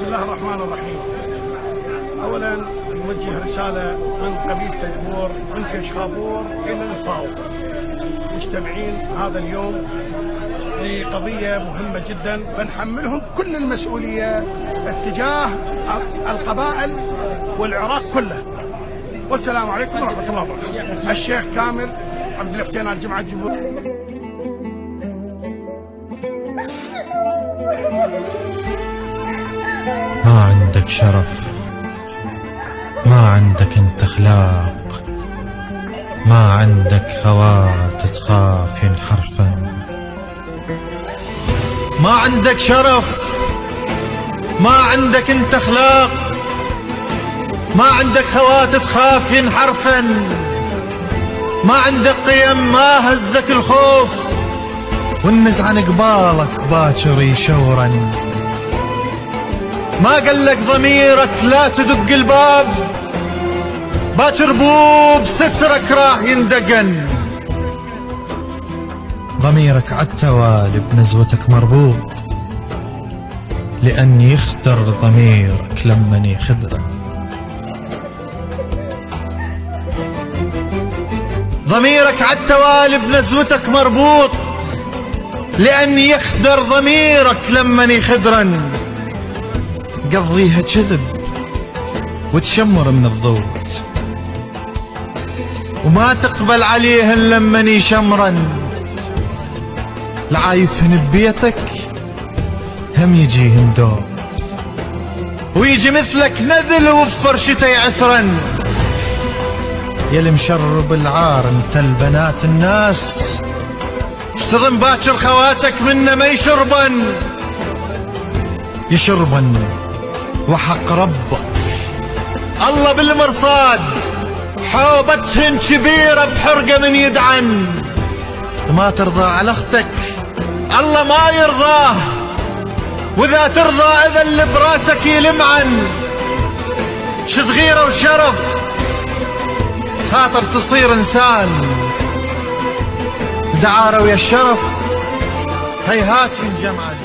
بسم الله الرحمن الرحيم. أولا نوجه رسالة من قبيلة البور من كشخابور إلى الفاو، مجتمعين هذا اليوم لقضية مهمة جدا، بنحملهم كل المسؤولية اتجاه القبائل والعراق كله. والسلام عليكم ورحمة الله وبركاته. الشيخ كامل عبد الحسين الجمعة الجبور. ما عندك شرف، ما عندك انت اخلاق، ما عندك خوات تخاف ينحرفن. ما عندك شرف، ما عندك انت اخلاق، ما عندك خوات تخاف ينحرفن. ما عندك قيم، ما هزك الخوف والنز عن قبالك باكر يشورن. ما قلك ضميرك لا تدق الباب، باكر بوب سترك راح يندقن. ضميرك عالتوالي بنزوتك مربوط، لأن يخدر ضميرك لمن يخدرك. ضميرك عالتوالي بنزوتك مربوط، لأن يخدر ضميرك لمن يخدرن. قضيها كذب وتشمر من الضوء، وما تقبل عليهن لمن يشمرن. العايفهن ببيتك هم يجيهن دور، ويجي مثلك نذل وبفرشته يعثرن. يا المشرب العار انت البنات الناس، اشتظن باكر خواتك منا ما يشربن وحق ربك الله بالمرصاد. حوبتهن كبيرة بحرقة من يدعن، وما ترضى على اختك الله ما يرضاه، واذا ترضى اذا اللي براسك يلمعن. شد غيرة وشرف خاطر تصير انسان، الدعارة ويا الشرف هيهات ينجمعن.